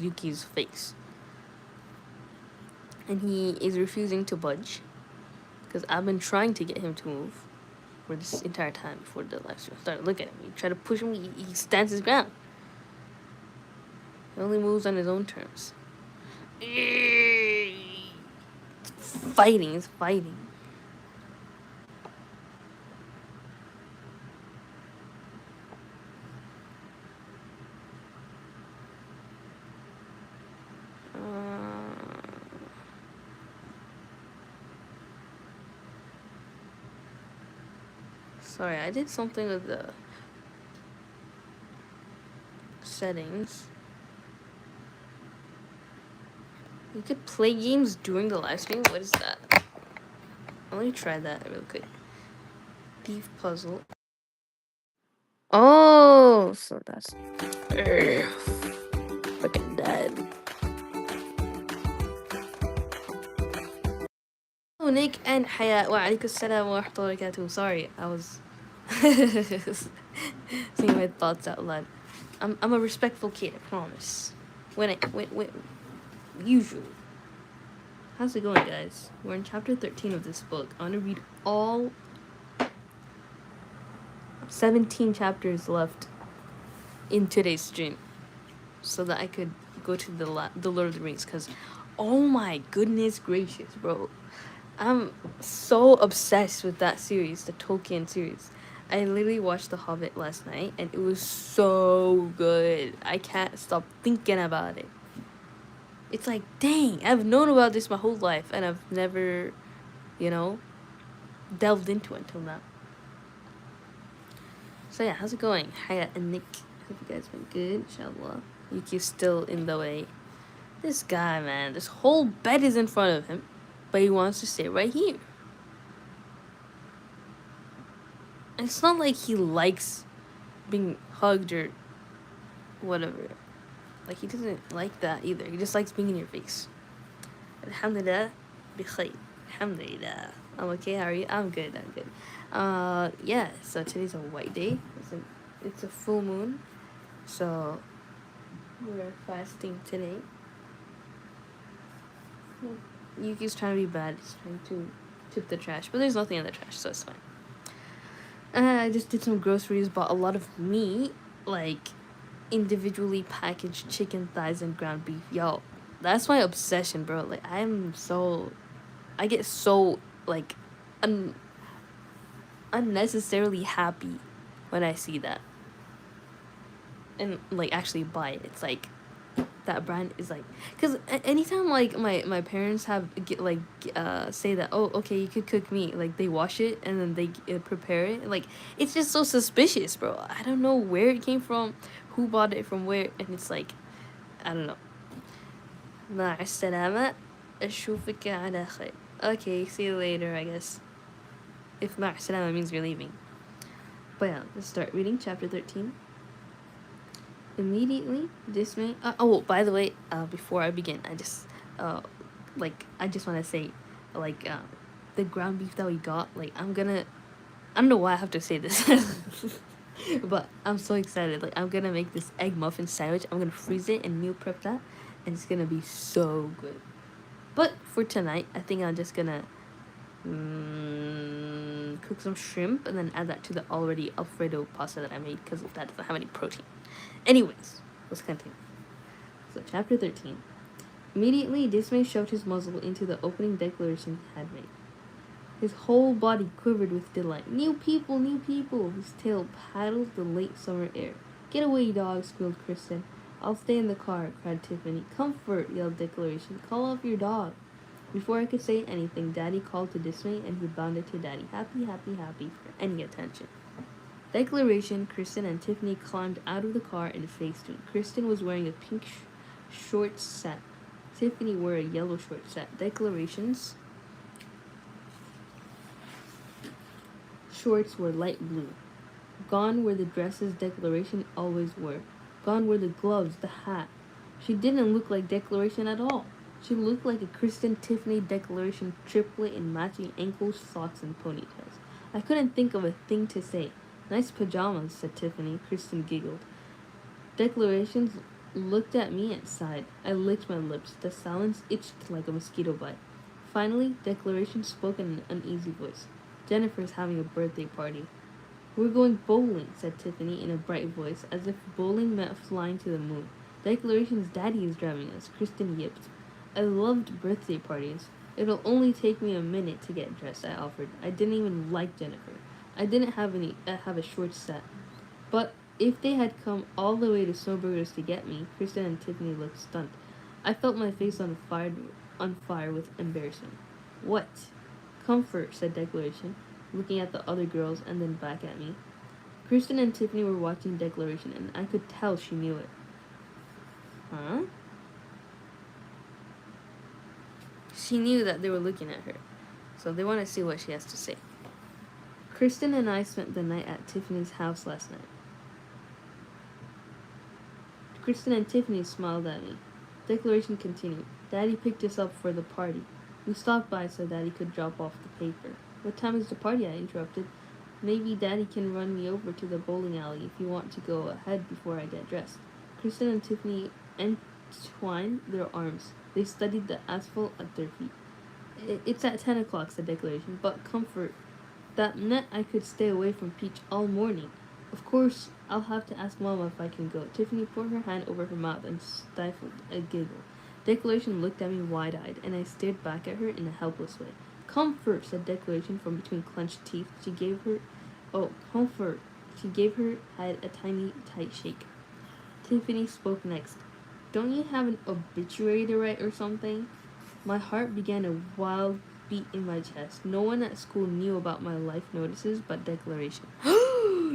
Yuki's face. And he is refusing to budge. Because I've been trying to get him to move for this entire time before the live stream started. Look at him. You try to push him, he stands his ground. He only moves on his own terms. Fighting is fighting. Sorry, I did something with the settings. You could play games during the live stream? What is that? Let me try that real quick. Thief puzzle. Oh, so that's... Fucking dead. Oh, Nick and Hayat. Wa alaikum assalam wa rahmatullahi wa barakatuh. Sorry, I was saying my thoughts out loud. I'm a respectful kid, I promise. When usually. How's it going, guys? We're in chapter 13 of this book. I want to read all 17 chapters left in today's stream so that I could go to the Lord of the Rings, because oh my goodness gracious, bro. I'm so obsessed with that series, the Tolkien series. I literally watched The Hobbit last night and it was so good. I can't stop thinking about it. It's like, dang, I've known about this my whole life and I've never, you know, delved into it until now. So yeah, how's it going? Hayat and Nick. Hope you guys been good, inshallah. Yuki's still in the way. This guy, man, this whole bed is in front of him, but he wants to stay right here. And it's not like he likes being hugged or whatever. Like, he doesn't like that either. He just likes being in your face. Alhamdulillah, bikhayr. Alhamdulillah. I'm okay, how are you? I'm good. Yeah, so today's a white day. It's a full moon. So, we're fasting today. Yuki's trying to be bad. He's trying to tip the trash. But there's nothing in the trash, so it's fine. I just did some groceries, bought a lot of meat. Like, individually packaged chicken thighs and ground beef. Yo, that's my obsession, bro. Like, I get so, like, unnecessarily happy when I see that. And, like, actually buy it. It's like, that brand is like, because anytime like my parents have say that, oh, okay, you could cook meat, like they wash it and then they prepare it, like it's just so suspicious, bro. I don't know where it came from, who bought it from where, and it's like, I don't know. مع السلامة أشوفك على خير. Okay, see you later, I guess, if مع السلامة means you're leaving. But yeah, let's start reading chapter 13. Immediately, dismay. Oh, by the way, before I begin, I just want to say, the ground beef that we got. Like, I don't know why I have to say this, but I'm so excited. Like, I'm gonna make this egg muffin sandwich. I'm gonna freeze it and meal prep that, and it's gonna be so good. But for tonight, I think I'm just gonna cook some shrimp and then add that to the already Alfredo pasta that I made, because that doesn't have any protein. Anyways, let's continue. So, chapter 13. Immediately, Dismay shoved his muzzle into the opening declaration he had made. His whole body quivered with delight. New people, new people! His tail paddled the late summer air. Get away, dog, squealed Kristen. I'll stay in the car, cried Tiffany. Comfort, yelled Declaration. Call off your dog. Before I could say anything, Daddy called to Dismay, and he bounded to Daddy. Happy, happy, happy for any attention. Declaration, Kristen, and Tiffany climbed out of the car and faced him. Kristen was wearing a pink short set. Tiffany wore a yellow short set. Declaration's shorts were light blue. Gone were the dresses Declaration always wore. Gone were the gloves, the hat. She didn't look like Declaration at all. She looked like a Kristen Tiffany Declaration triplet in matching ankles, socks, and ponytails. I couldn't think of a thing to say. Nice pajamas, said Tiffany. Kristen giggled. Declaration's looked at me and sighed. I licked my lips. The silence itched like a mosquito bite. Finally, Declaration spoke in an uneasy voice. Jennifer's having a birthday party. We're going bowling, said Tiffany in a bright voice, as if bowling meant flying to the moon. Declaration's daddy is driving us, Kristen yipped. I loved birthday parties. It'll only take me a minute to get dressed, I offered. I didn't even like Jennifer. I didn't have a short set. But if they had come all the way to Snowburgers to get me, Kristen and Tiffany looked stunned. I felt my face on fire with embarrassment. What? Comfort, said Declaration, looking at the other girls and then back at me. Kristen and Tiffany were watching Declaration, and I could tell she knew it. Huh? She knew that they were looking at her, so they want to see what she has to say. Kristen and I spent the night at Tiffany's house last night. Kristen and Tiffany smiled at me. Declaration continued. Daddy picked us up for the party. We stopped by so Daddy could drop off the paper. What time is the party? I interrupted. Maybe Daddy can run me over to the bowling alley if you want to go ahead before I get dressed. Kristen and Tiffany entwined their arms. They studied the asphalt at their feet. It's at 10 o'clock, said Declaration, but comfort. That meant I could stay away from Peach all morning. Of course, I'll have to ask Mama if I can go. Tiffany put her hand over her mouth and stifled a giggle. Declaration looked at me wide-eyed, and I stared back at her in a helpless way. Comfort, said Declaration from between clenched teeth. Comfort. She gave her head a tiny, tight shake. Tiffany spoke next. Don't you have an obituary to write or something? My heart began a wild beat in my chest. No one at school knew about my life notices but Declaration.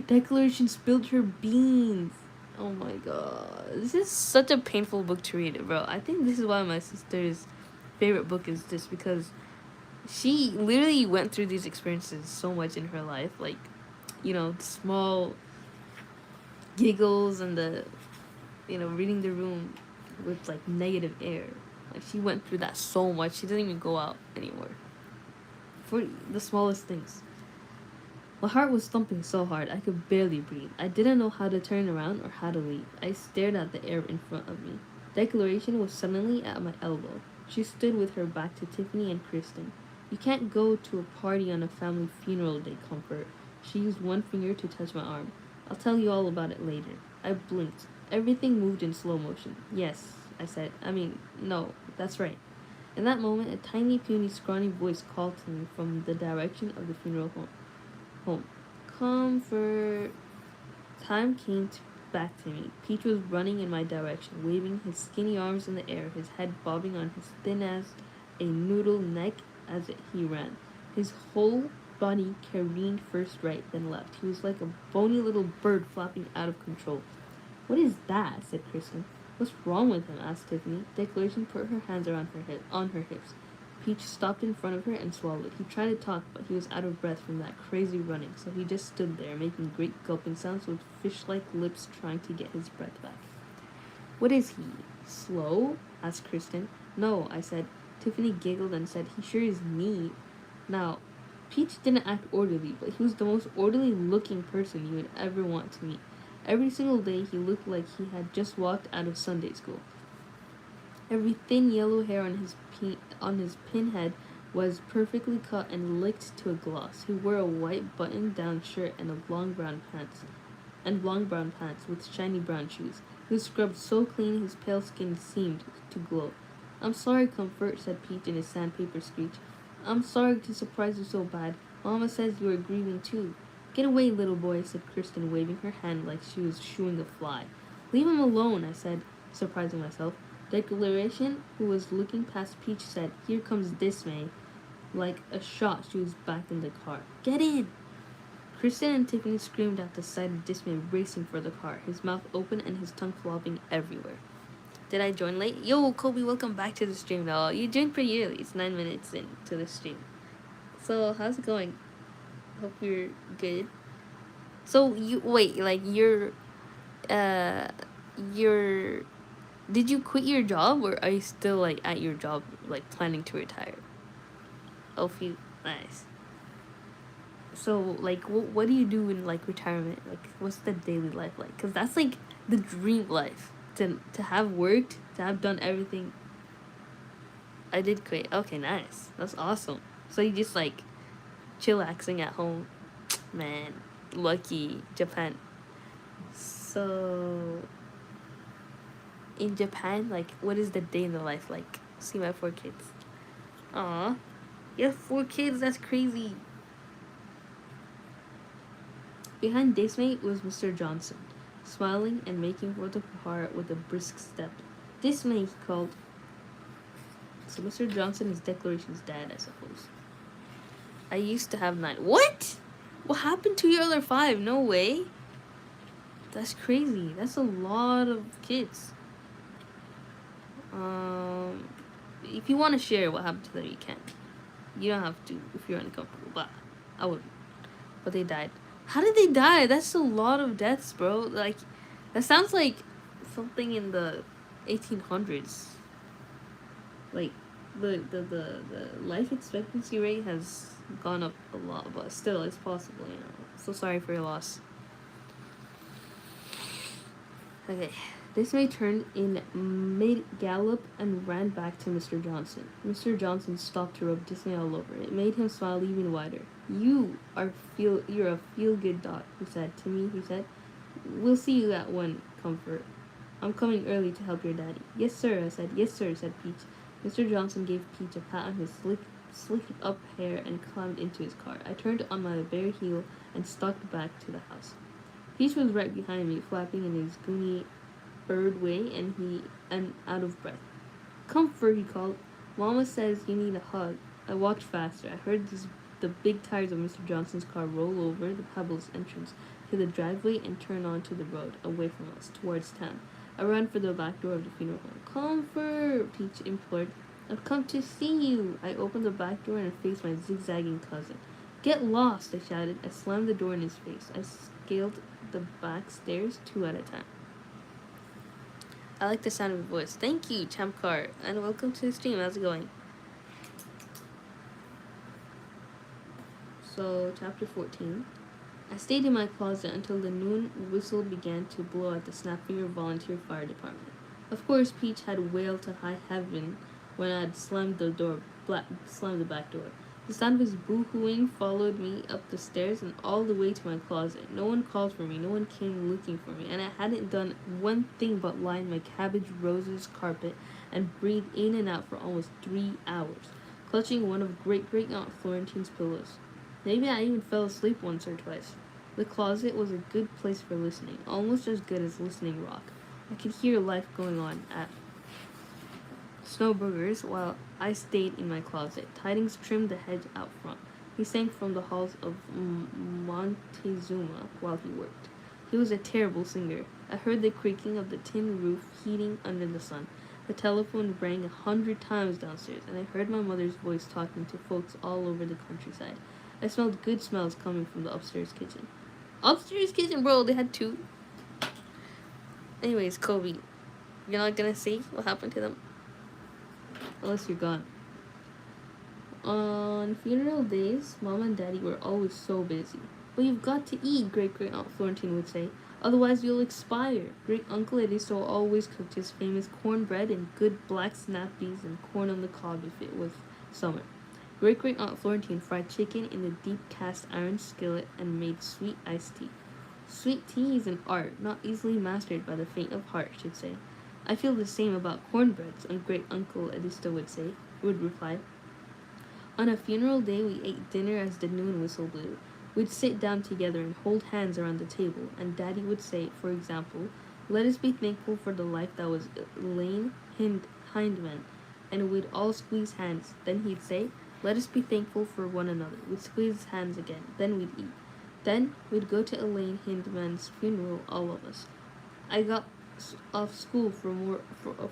Declaration spilled her beans. Oh my god. This is such a painful book to read, bro. I think this is why my sister's favorite book is this, because she literally went through these experiences so much in her life. Like, small giggles and reading the room with like negative air. Like, she went through that so much. She doesn't even go out anymore. For the smallest things. My heart was thumping so hard I could barely breathe. I didn't know how to turn around or how to leave. I stared at the air in front of me. Declaration was suddenly at my elbow. She stood with her back to Tiffany and Kristen. You can't go to a party on a family funeral day, Comfort. She used one finger to touch my arm. I'll tell you all about it later. I blinked. Everything moved in slow motion. Yes, I said. No, that's right. In that moment, a tiny, puny, scrawny voice called to me from the direction of the funeral home. Comfort. Time came back to me. Peach was running in my direction, waving his skinny arms in the air, his head bobbing on his thin as a noodle neck as he ran. His whole body careened first right, then left. He was like a bony little bird flapping out of control. What is that? Said Kristen. What's wrong with him? Asked Tiffany. Declaration put her hands on her hips. Peach stopped in front of her and swallowed. He tried to talk, but he was out of breath from that crazy running, so he just stood there, making great gulping sounds with fish-like lips trying to get his breath back. What is he? Slow? Asked Kristen. No, I said. Tiffany giggled and said, he sure is neat. Now, Peach didn't act orderly, but he was the most orderly-looking person you would ever want to meet. Every single day, he looked like he had just walked out of Sunday school. Every thin yellow hair on his pinhead was perfectly cut and licked to a gloss. He wore a white button-down shirt and long brown pants with shiny brown shoes. He was scrubbed so clean his pale skin seemed to glow. I'm sorry, Comfort, said Peach in a sandpaper screech. I'm sorry to surprise you so bad. Mama says you are grieving too. Get away, little boy, said Kristen, waving her hand like she was shooing a fly. Leave him alone, I said, surprising myself. Declaration, who was looking past Peach, said, here comes Dismay. Like a shot, she was back in the car. Get in! Kristen and Tiffany screamed at the sight of Dismay racing for the car, his mouth open and his tongue flopping everywhere. Did I join late? Yo, Kobe, welcome back to the stream now. You joined pretty early. It's 9 minutes into the stream. So, how's it going? Hope you're good. So, did you quit your job, or are you still, like, at your job, like, planning to retire? Nice. So, like, what do you do in, like, retirement? Like, what's the daily life like? Because that's, like, the dream life to have worked, to have done everything, I did quit. Okay, nice. That's awesome. So you just like chillaxing at home, man. Lucky Japan. So in Japan, like, what is the day in the life like? See my 4 kids. Aw, you have 4 kids. That's crazy. Behind Dismay was Mr. Johnson, smiling and making for the car with a brisk step. Dismay, he called. So Mr. Johnson is Declaration's dad, I suppose. I used to have 9. What? What happened to your other 5? No way. That's crazy. That's a lot of kids. If you want to share what happened to them, you can. You don't have to if you're uncomfortable, but I would. But they died. How did they die? That's a lot of deaths, bro. Like, that sounds like something in the 1800s. Like, the life expectancy rate has gone up a lot, but still, it's possible, you know. So sorry for your loss. Okay. Dismay turned in mid-gallop and ran back to Mr. Johnson. Mr. Johnson stopped to rub Dismay all over. It made him smile even wider. You're a feel-good dog, he said. To me, he said, we'll see you at 1, Comfort. I'm coming early to help your daddy. Yes, sir, I said. Yes, sir, said Peach. Mr. Johnson gave Peach a pat on his slicked-up hair and climbed into his car. I turned on my bare heel and stalked back to the house. Peach was right behind me, flapping in his goony bird way, and out of breath. Comfort, he called. Mama says you need a hug. I walked faster. I heard the big tires of Mr. Johnson's car roll over the Pebbles entrance to the driveway and turn onto the road, away from us, towards town. I ran for the back door of the funeral home. Comfort, Peach implored. I've come to see you. I opened the back door and faced my zigzagging cousin. Get lost, I shouted. I slammed the door in his face. I scaled the back stairs 2 at a time. I like the sound of your voice. Thank you, Champ Car, and welcome to the stream. How's it going? So, chapter 14. I stayed in my closet until the noon whistle began to blow at the Snapfinger Volunteer Fire Department. Of course, Peach had wailed to high heaven when I had slammed the back door. The sound of his boo-hooing followed me up the stairs and all the way to my closet. No one called for me, no one came looking for me, and I hadn't done one thing but lie in my cabbage roses carpet and breathe in and out for almost 3 hours, clutching one of great-great-aunt Florentine's pillows. Maybe I even fell asleep once or twice. The closet was a good place for listening, almost as good as Listening Rock. I could hear life going on at Snowburgers while I stayed in my closet. Tidings trimmed the hedge out front. He sang from the halls of Montezuma while he worked. He was a terrible singer. I heard the creaking of the tin roof heating under the sun. The telephone rang 100 times downstairs, and I heard my mother's voice talking to folks all over the countryside. I smelled good smells coming from the upstairs kitchen. Upstairs kitchen, bro, they had 2. Anyways, Kobe, you're not gonna see what happened to them? Unless you're gone. On funeral days, Mom and Daddy were always so busy. But you've got to eat, Great-Great-Aunt Florentine would say. Otherwise you'll expire. Great-Uncle Edisto always cooked his famous cornbread and good black snap peas and corn on the cob if it was summer. Great-Great-Aunt Florentine fried chicken in the deep cast iron skillet and made sweet iced tea. Sweet tea is an art, not easily mastered by the faint of heart, she'd say. I feel the same about cornbreads, Great-Uncle Edisto would reply. On a funeral day, we ate dinner as the noon whistle blew. We'd sit down together and hold hands around the table, and Daddy would say, for example, let us be thankful for the life that was Elaine Hindman, and we'd all squeeze hands. Then he'd say, let us be thankful for one another. We'd squeeze hands again. Then we'd eat. Then we'd go to Elaine Hindman's funeral, all of us. I got off school for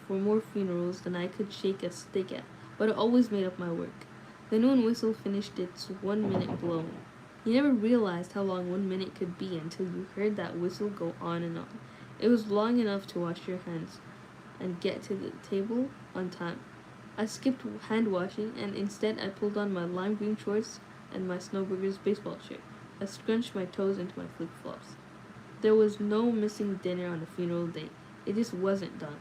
more funerals than I could shake a stick at, but it always made up my work. The noon whistle finished its 1 minute blowing. You never realized how long 1 minute could be until you heard that whistle go on and on. It was long enough to wash your hands and get to the table on time. I skipped hand washing and instead I pulled on my lime green shorts and my Snowburgers baseball shirt. I scrunched my toes into my flip-flops. There was no missing dinner on a funeral day. It just wasn't done.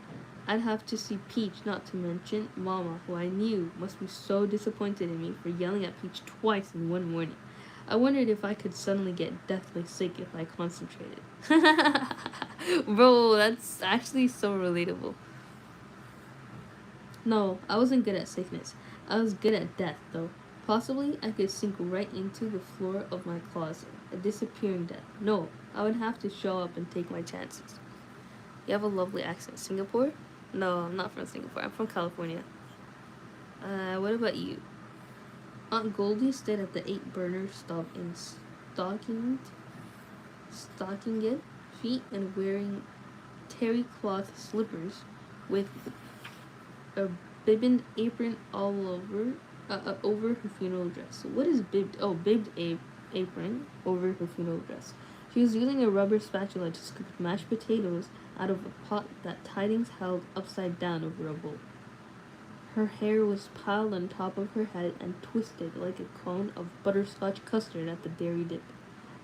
I'd have to see Peach, not to mention Mama, who I knew must be so disappointed in me for yelling at Peach twice in one morning. I wondered if I could suddenly get deathly sick if I concentrated. Bro, that's actually so relatable. No, I wasn't good at sickness. I was good at death, though. Possibly, I could sink right into the floor of my closet. A disappearing death. No, I would have to show up and take my chances. You have a lovely accent. Singapore? No, I'm not from Singapore. I'm from California. What about you? Aunt Goldie stood at the 8 burner stove in stockinged feet and wearing terry cloth slippers with a bibbed apron all over her funeral dress. So what is bibbed? Oh, apron over her funeral dress. She was using a rubber spatula to scoop mashed potatoes out of a pot that Tidings held upside down over a bowl. Her hair was piled on top of her head and twisted like a cone of butterscotch custard at the dairy dip.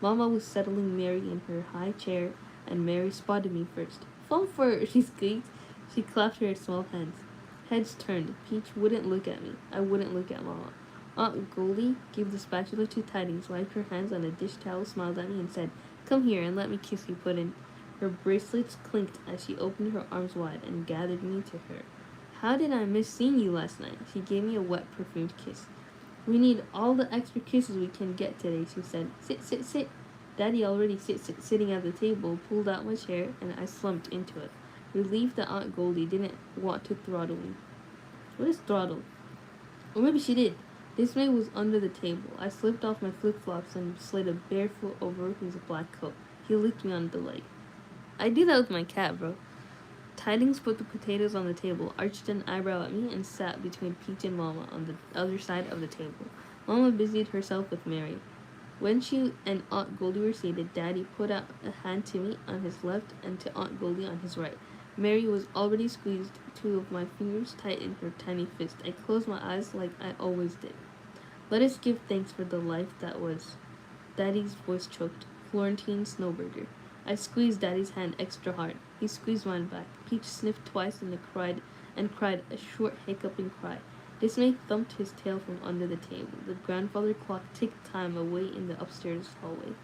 Mama was settling Mary in her high chair, and Mary spotted me first. "Fumfer!" she squeaked. She clapped her small hands. Heads turned. Peach wouldn't look at me. I wouldn't look at Mama. Aunt Goldie gave the spatula to Tidings, wiped her hands on a dish towel, smiled at me, and said, "Come here and let me kiss you, Puddin'." Her bracelets clinked as she opened her arms wide and gathered me to her. "How did I miss seeing you last night?" She gave me a wet, perfumed kiss. "We need all the extra kisses we can get today," she said. "Sit, sit, sit." Daddy, already sitting at the table, pulled out my chair, and I slumped into it, relieved that Aunt Goldie didn't want to throttle me. What is throttle? Or maybe she did. Dismay was under the table. I slipped off my flip-flops and slid a bare foot over his black coat. He licked me on the leg. I do that with my cat, bro. Tidings put the potatoes on the table, arched an eyebrow at me, and sat between Peach and Mama on the other side of the table. Mama busied herself with Mary. When she and Aunt Goldie were seated, Daddy put out a hand to me on his left and to Aunt Goldie on his right. Mary was already squeezed 2 of my fingers tight in her tiny fist. I closed my eyes like I always did. "Let us give thanks for the life that was." Daddy's voice choked. "Florentine Snowburger." I squeezed Daddy's hand extra hard. He squeezed mine back. Peach sniffed twice and cried a short hiccuping cry. Dismay thumped his tail from under the table. The grandfather clock ticked time away in the upstairs hallway.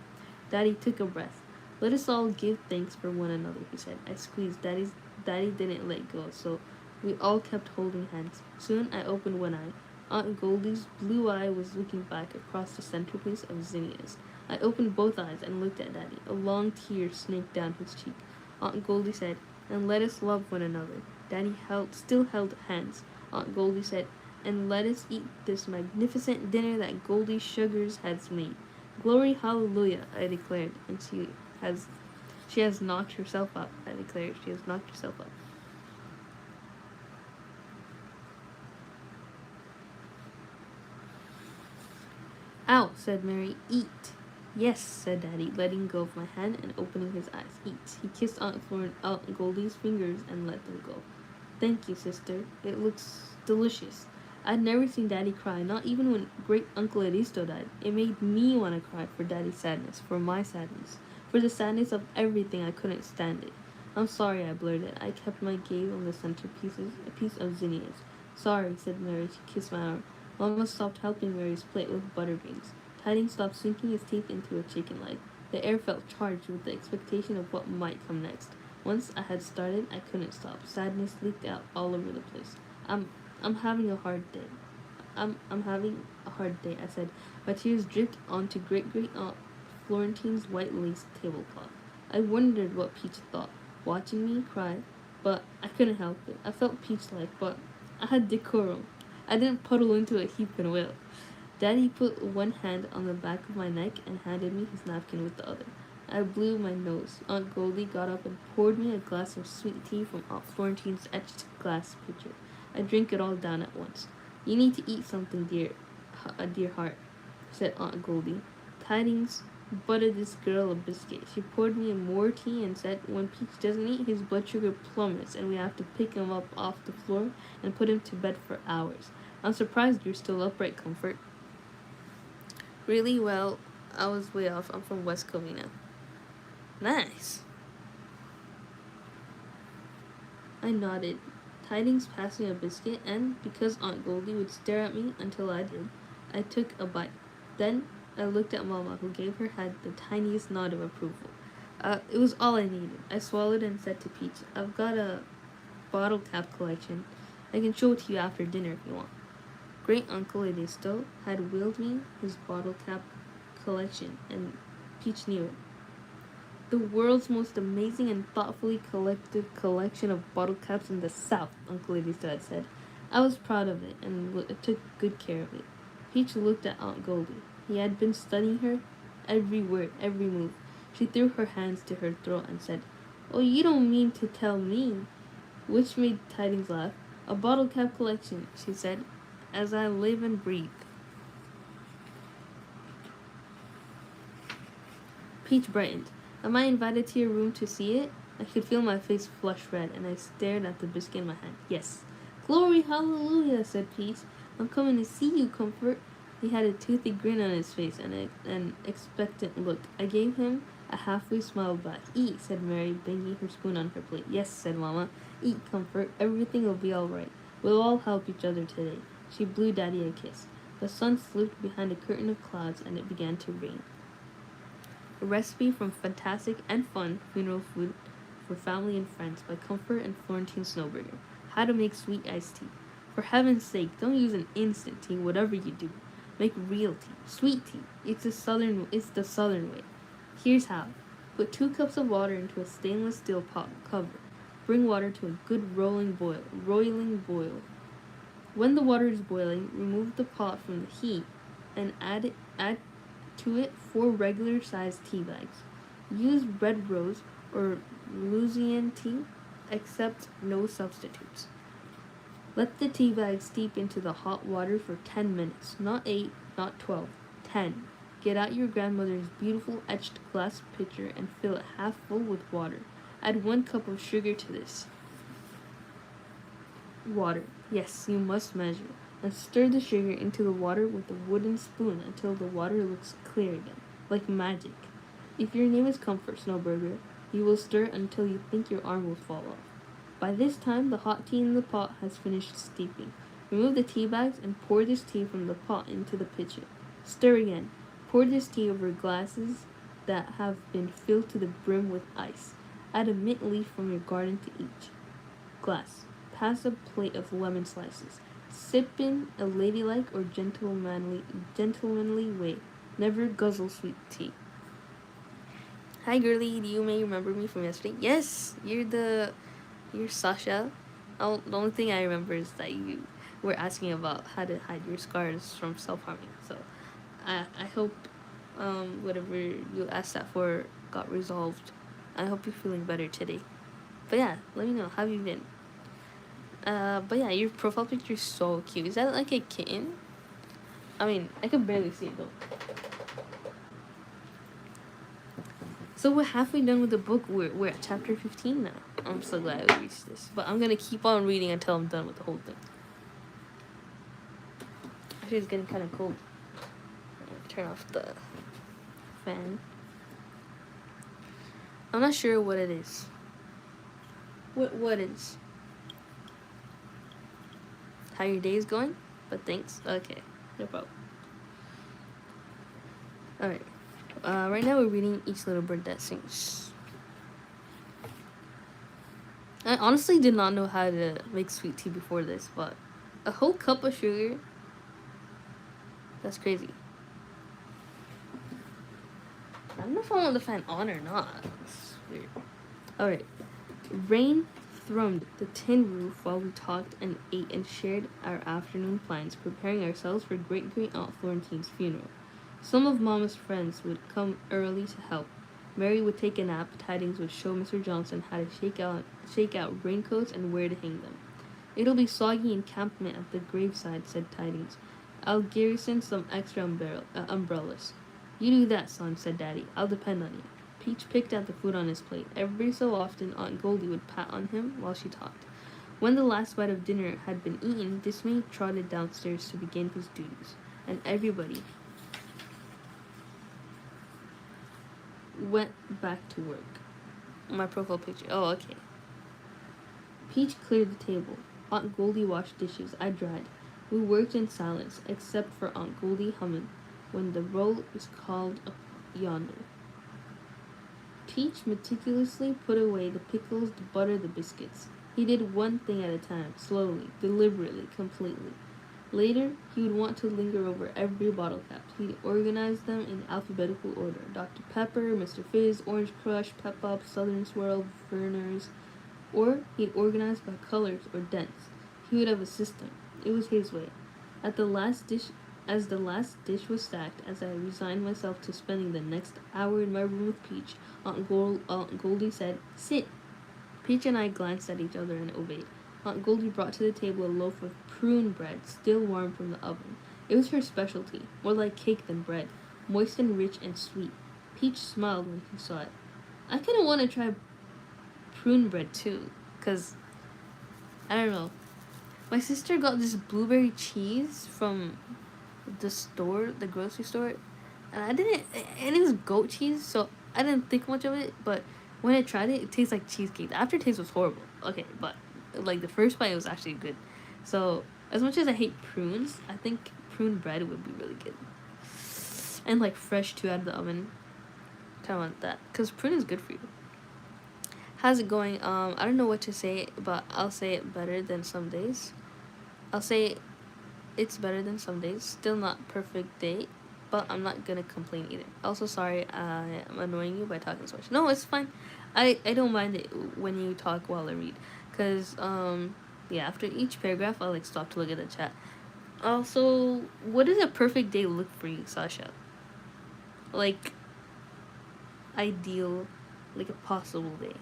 Daddy took a breath. "Let us all give thanks for one another," he said. I squeezed. Daddy didn't let go, so we all kept holding hands. Soon I opened one eye. Aunt Goldie's blue eye was looking back across the centerpiece of zinnias. I opened both eyes and looked at Daddy. A long tear snaked down his cheek. Aunt Goldie said, "And let us love one another." Daddy still held hands. Aunt Goldie said, "And let us eat this magnificent dinner that Goldie Sugars has made." "Glory, hallelujah," I declared, and she has knocked herself up. I declared, she has knocked herself up. "Ow," said Mary. "Eat." "Yes," said Daddy, letting go of my hand and opening his eyes. "Eat." He kissed Aunt Goldie's fingers and let them go. "Thank you, sister. It looks delicious." I'd never seen Daddy cry, not even when great Uncle Edisto died. It made me want to cry for Daddy's sadness, for my sadness, for the sadness of everything. I couldn't stand it. "I'm sorry," I blurted. I kept my gaze on the centerpieces, a piece of zinnias. "Sorry," said Mary. She kissed my arm. Mama stopped helping Mary's plate with butterbeans. Tidings stopped sinking his teeth into a chicken leg. The air felt charged with the expectation of what might come next. Once I had started, I couldn't stop. Sadness leaked out all over the place. I'm having a hard day. I'm having a hard day," I said. My tears dripped onto great-great-aunt Florentine's white lace tablecloth. I wondered what Peach thought, watching me cry, but I couldn't help it. I felt Peach-like, but I had decorum. I didn't puddle into a heap and wail. Daddy put one hand on the back of my neck and handed me his napkin with the other. I blew my nose. Aunt Goldie got up and poured me a glass of sweet tea from Aunt Florentine's etched glass pitcher. I drank it all down at once. "You need to eat something, dear heart," said Aunt Goldie. Tidings buttered this girl a biscuit. She poured me more tea and said, "When Peach doesn't eat, his blood sugar plummets, and we have to pick him up off the floor and put him to bed for hours. I'm surprised you're still upright, Comfort." "Really? Well, I was way off. I'm from West Covina." "Nice." I nodded. Tidings passed me a biscuit, and because Aunt Goldie would stare at me until I did, I took a bite. Then I looked at Mama, who gave her head the tiniest nod of approval. It was all I needed. I swallowed and said to Peach, I've got a bottle cap collection. I can show it to you after dinner if you want. Great Uncle Edisto had willed me his bottle cap collection, and Peach knew it. The world's most amazing and thoughtfully collected collection of bottle caps in the South, Uncle Edisto had said. I was proud of it and took good care of it. Peach looked at Aunt Goldie. He had been studying her, every word, every move. She threw her hands to her throat and said, Oh, you don't mean to tell me. Which made Tidings laugh. A bottle cap collection, she said, as I live and breathe. Peach brightened. Am I invited to your room to see it? I could feel my face flush red, and I stared at the biscuit in my hand. Yes. Glory, hallelujah, said Peach. I'm coming to see you, Comfort. He had a toothy grin on his face and an expectant look. I gave him a halfway smile back. Eat, said Mary, banging her spoon on her plate. Yes, said Mama. Eat, Comfort. Everything will be all right. We'll all help each other today. She blew Daddy a kiss. The sun slipped behind a curtain of clouds, and it began to rain. A recipe from Fantastic and Fun Funeral Food for Family and Friends by Comfort and Florentine Snowberger. How to make sweet iced tea. For heaven's sake, don't use an instant tea, whatever you do. Make real tea, sweet tea. It's the southern way. Here's how. Put 2 cups of water into a stainless steel pot cover. Bring water to a good roiling boil. When the water is boiling, remove the pot from the heat and add to it 4 regular-sized tea bags. Use red rose or Louisiana tea, except no substitutes. Let the tea bag steep into the hot water for 10 minutes, not 8, not 12, 10. Get out your grandmother's beautiful etched glass pitcher and fill it half full with water. Add 1 cup of sugar to this. Water. Yes, you must measure. And stir the sugar into the water with a wooden spoon until the water looks clear again, like magic. If your name is Comfort Snowberger, you will stir until you think your arm will fall off. By this time, the hot tea in the pot has finished steeping. Remove the tea bags and pour this tea from the pot into the pitcher. Stir again. Pour this tea over glasses that have been filled to the brim with ice. Add a mint leaf from your garden to each glass. Pass a plate of lemon slices. Sip in a ladylike or gentlemanly way. Never guzzle sweet tea. Hi girlie, you may remember me from yesterday. Yes, you're Sasha. The only thing I remember is that you were asking about how to hide your scars from self-harming. So I hope whatever you asked that for got resolved. I hope you're feeling better today. But yeah, let me know, how have you been? But yeah, your profile picture is so cute. Is that like a kitten? I mean, I could barely see it though. So we're halfway done with the book. We're at chapter 15 now. I'm so glad we reached this. But I'm gonna keep on reading until I'm done with the whole thing. Actually, it's getting kind of cold. Turn off the fan. I'm not sure what it is. What is? How your day is going? But thanks. Okay, no problem. Alright. Right now we're reading Each Little Bird That Sings. I honestly did not know how to make sweet tea before this, but a whole cup of sugar? That's crazy. I don't know if I want the fan on or not. It's weird. Alright. Rain thrummed the tin roof while we talked and ate and shared our afternoon plans, preparing ourselves for great-great-aunt Florentine's funeral. Some of Mama's friends would come early to help. Mary would take a nap. Tidings would show Mr. Johnson how to shake out raincoats and where to hang them. It'll be soggy encampment at the graveside, said Tidings. I'll garrison some extra umbrellas. You do that, son, said Daddy. I'll depend on you. Peach picked at the food on his plate. Every so often, Aunt Goldie would pat on him while she talked. When the last bite of dinner had been eaten, Dismay trotted downstairs to begin his duties, and everybody went back to work. My profile picture. Oh, okay. Peach cleared the table. Aunt Goldie washed dishes. I dried. We worked in silence, except for Aunt Goldie humming, when the roll is called up yonder. Peach meticulously put away the pickles, the butter, the biscuits. He did one thing at a time, slowly, deliberately, completely. Later, he would want to linger over every bottle cap. He'd organize them in alphabetical order. Dr. Pepper, Mr. Fizz, Orange Crush, Pep Up, Southern Swirl, Verner's. Or he'd organize by colors or dents. He would have a system. It was his way. At the last dish, as the last dish was stacked, as I resigned myself to spending the next hour in my room with Peach, Aunt Goldie said, "Sit." Peach and I glanced at each other and obeyed. Aunt Goldie brought to the table a loaf of prune bread, still warm from the oven. It was her specialty, more like cake than bread, moist and rich and sweet. Peach smiled when he saw it. I kind of want to try prune bread too, because, I don't know. My sister got this blueberry cheese from the store, the grocery store, and it was goat cheese, so I didn't think much of it, but when I tried it, it tastes like cheesecake. The aftertaste was horrible. Okay, but like the first bite, it was actually good. So as much as I hate prunes, I think prune bread would be really good, and like fresh too out of the oven. Kind of want that, cause prune is good for you. How's it going? I don't know what to say, but I'll say it better than some days. I'll say it's better than some days. Still not perfect day, but I'm not gonna complain either. Also, sorry I am annoying you by talking so much. No, it's fine. I don't mind it when you talk while I read, cause yeah, after each paragraph I'll like stop to look at the chat. Also, what does a perfect day look for you, Sasha? Like ideal, like a possible day.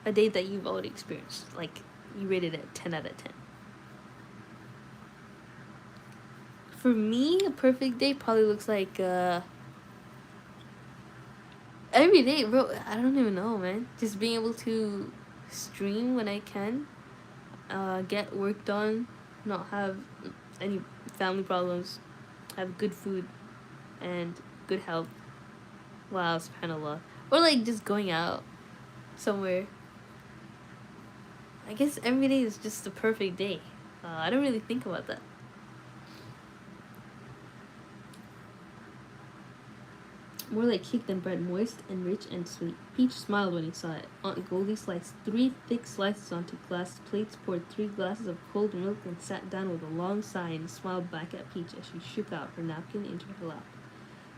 A day that you've already experienced, like you rated it 10 out of 10. For me, a perfect day probably looks like every day, bro. I don't even know, man. Just being able to stream when I can, get work done, not have any family problems, have good food, and good health. Wow, subhanallah. Or like just going out somewhere. I guess every day is just the perfect day. I don't really think about that. More like cake than bread, moist and rich and sweet. Peach smiled when he saw it. Aunt Goldie sliced 3 thick slices onto glass plates, poured 3 glasses of cold milk, and sat down with a long sigh and smiled back at Peach as she shook out her napkin into her lap.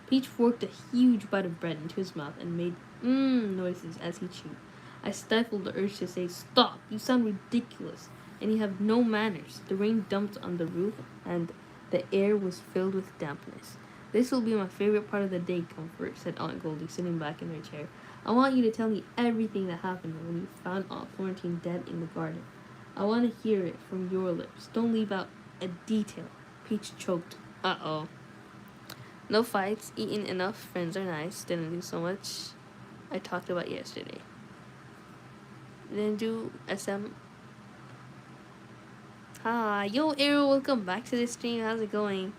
Peach forked a huge bite of bread into his mouth and made noises as he chewed. I stifled the urge to say, "Stop! You sound ridiculous, and you have no manners." The rain dumped on the roof, and the air was filled with dampness. "This will be my favorite part of the day, Comfort," said Aunt Goldie, sitting back in her chair. "I want you to tell me everything that happened when you found Aunt Florentine dead in the garden. I want to hear it from your lips. Don't leave out a detail." Peach choked. Uh-oh. "No fights, eaten enough, friends are nice, didn't do so much I talked about yesterday. Didn't do SM. Yo, Arrow, welcome back to the stream. How's it going?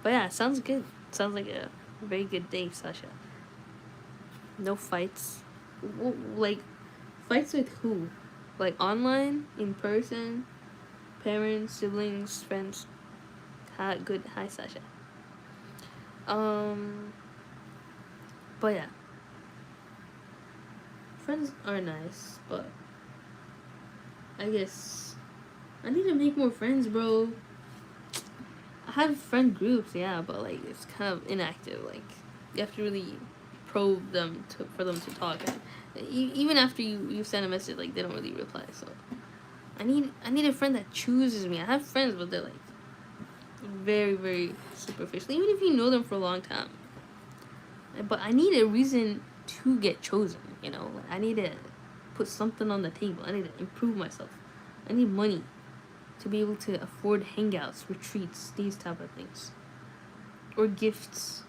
But yeah, sounds good. Sounds like a very good day, Sasha. No fights. Like, fights with who? Like, online? In person? Parents? Siblings? Friends? Good. Hi, Sasha. But yeah. Friends are nice, but I guess I need to make more friends, bro. I have friend groups, yeah, but like it's kind of inactive. Like you have to really probe them for them to talk. And even after you send a message, like they don't really reply. So I need a friend that chooses me. I have friends, but they're like very very superficial. Even if you know them for a long time. But I need a reason to get chosen. You know, like, I need to put something on the table. I need to improve myself. I need money to be able to afford hangouts, retreats, these type of things. Or gifts.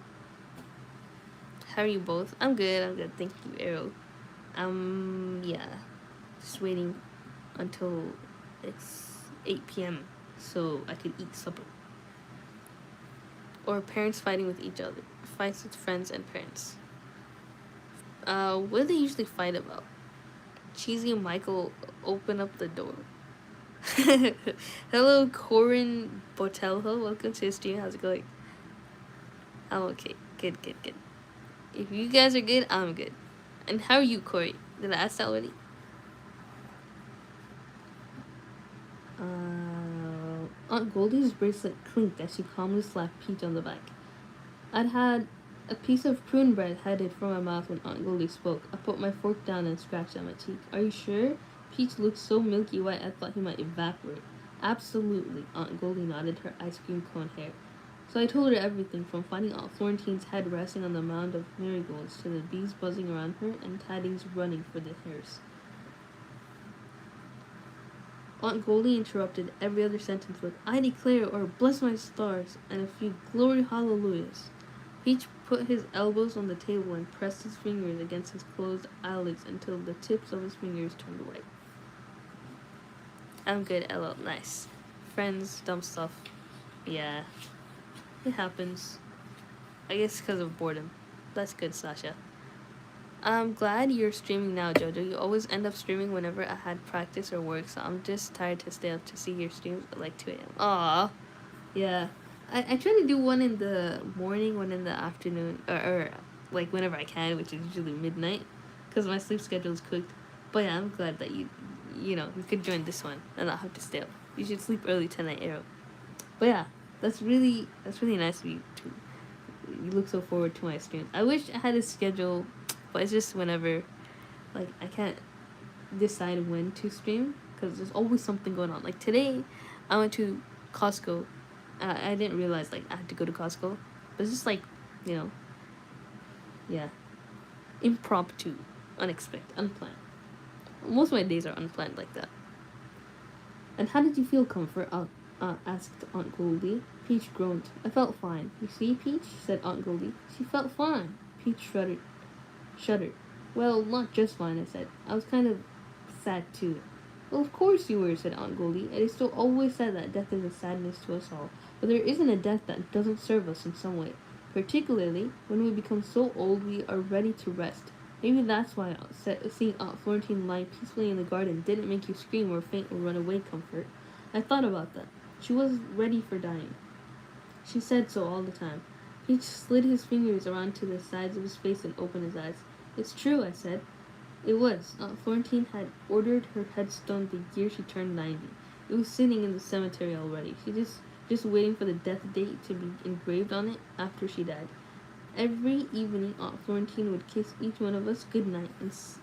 How are you both? I'm good, thank you, Arrow. Yeah. Just waiting until it's 8 p.m. so I could eat supper. Or parents fighting with each other. Fights with friends and parents. What do they usually fight about? Cheesy Michael open up the door. Hello, Corin Botelho. Welcome to the stream. How's it going? I'm okay. Good, good, good. If you guys are good, I'm good. And how are you, Corey? Did I ask that already? Aunt Goldie's bracelet clinked as she calmly slapped Peach on the back. I'd had a piece of prune bread headed for my mouth when Aunt Goldie spoke. I put my fork down and scratched at my cheek. Are you sure? Peach looked so milky white I thought he might evaporate. Absolutely, Aunt Goldie nodded her ice cream cone hair. So I told her everything, from finding Aunt Florentine's head resting on the mound of marigolds to the bees buzzing around her and tidings running for the hares. Aunt Goldie interrupted every other sentence with, I declare, or bless my stars, and a few glory hallelujahs. Peach put his elbows on the table and pressed his fingers against his closed eyelids until the tips of his fingers turned white. I'm good, LL. Nice. Friends, dumb stuff. Yeah. It happens. I guess because of boredom. That's good, Sasha. I'm glad you're streaming now, Jojo. You always end up streaming whenever I had practice or work, so I'm just tired to stay up to see your streams at like 2 a.m. Aww. Yeah. I try to do one in the morning, one in the afternoon, or like whenever I can, which is usually midnight, because my sleep schedule is cooked. But yeah, I'm glad that you could join this one and not have to stay up. You should sleep early tonight, Arrow. But yeah, that's really nice of you to. You look so forward to my streams. I wish I had a schedule, but it's just whenever, like, I can't decide when to stream because there's always something going on. Like today, I went to Costco. I didn't realize like I had to go to Costco, but it's just like, yeah, impromptu, unexpected, unplanned. Most of my days are unplanned like that. And how did you feel, Comfort? Asked Aunt Goldie. Peach groaned. I felt fine. You see, Peach? Said Aunt Goldie. She felt fine. Peach shuddered. Well, not just fine, I said. I was kind of sad too. Well, of course you were, said Aunt Goldie. It is still always said that death is a sadness to us all. But there isn't a death that doesn't serve us in some way. Particularly when we become so old we are ready to rest. Maybe that's why seeing Aunt Florentine lying peacefully in the garden didn't make you scream or faint or run away, Comfort. I thought about that. She was ready for dying. She said so all the time. Peach slid his fingers around to the sides of his face and opened his eyes. It's true, I said. It was. Aunt Florentine had ordered her headstone the year she turned 90. It was sitting in the cemetery already. She just waiting for the death date to be engraved on it after she died. Every evening, Aunt Florentine would kiss each one of us good night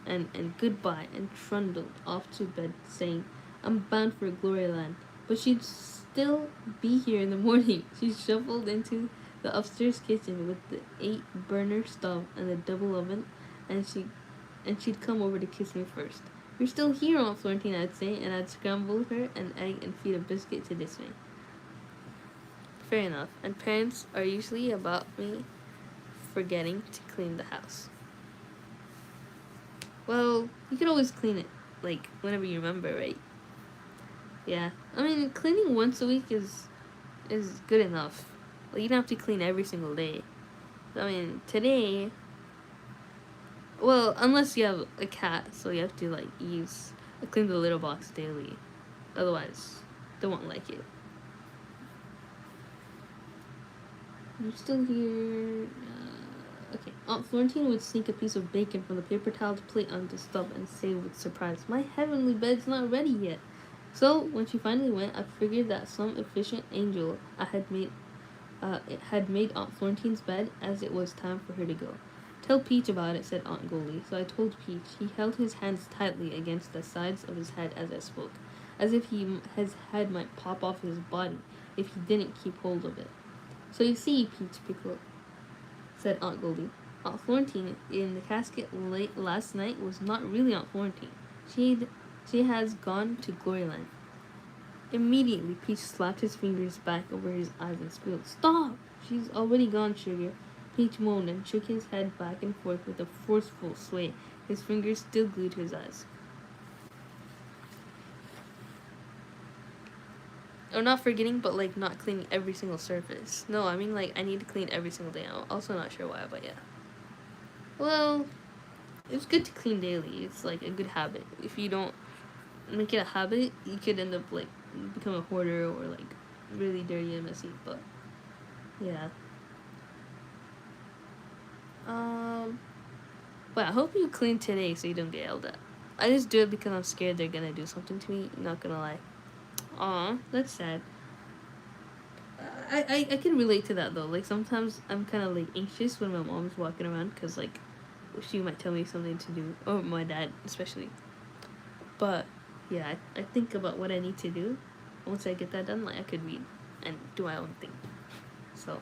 and goodbye and trundled off to bed, saying, I'm bound for glory land. But she'd still be here in the morning. She shuffled into the upstairs kitchen with the 8-burner stove and the double oven, and she'd come over to kiss me first. You're still here, Aunt Florentine, I'd say, and I'd scramble her an egg and feed a biscuit to dismay. Fair enough. And parents are usually about me forgetting to clean the house. Well, you could always clean it, like, whenever you remember, right? Yeah. I mean, cleaning once a week is good enough. Like, you don't have to clean every single day. I mean, today, well, unless you have a cat, so you have to, like, clean the litter box daily. Otherwise, they won't like it. You're still here. Okay. Aunt Florentine would sneak a piece of bacon from the paper toweled plate onto the stub and say with surprise, My heavenly bed's not ready yet. So, when she finally went, I figured that some efficient angel had made Aunt Florentine's bed, as it was time for her to go. Tell Peach about it, said Aunt Goldie. So I told Peach. He held his hands tightly against the sides of his head as I spoke, as if his head might pop off his body if he didn't keep hold of it. So you see, Peach Pickle, said Aunt Goldie, Aunt Florentine in the casket late last night was not really Aunt Florentine. She has gone to Gloryland. Immediately, Peach slapped his fingers back over his eyes and squealed, Stop! She's already gone, sugar. Peach moaned and shook his head back and forth with a forceful sway, his fingers still glued to his eyes. Or not forgetting, but like not cleaning every single surface. No, I mean like I need to clean every single day. I'm also not sure why, but yeah. Well, it's good to clean daily. It's like a good habit. If you don't make it a habit, you could end up like become a hoarder or like really dirty and messy. But yeah. Um. But I hope you clean today so you don't get yelled at. I just do it because I'm scared they're gonna do something to me. Not gonna lie. Aw, that's sad. I can relate to that though. Like sometimes I'm kind of like anxious when my mom's walking around because like she might tell me something to do, or my dad especially. But yeah, I think about what I need to do. Once I get that done, like I could read and do my own thing. So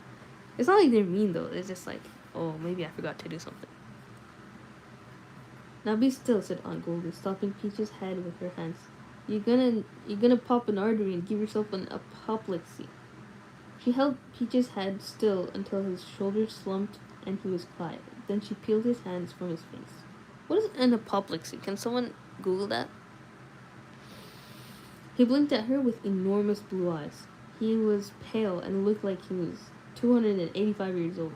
it's not like they're mean though. It's just like, oh, maybe I forgot to do something. Now be still, said Aunt Goldie, stopping Peach's head with her hands. You're gonna pop an artery and give yourself an apoplexy. She held Peach's head still until his shoulders slumped and he was quiet. Then she peeled his hands from his face. What is an apoplexy? Can someone Google that? He blinked at her with enormous blue eyes. He was pale and looked like he was 285 years old,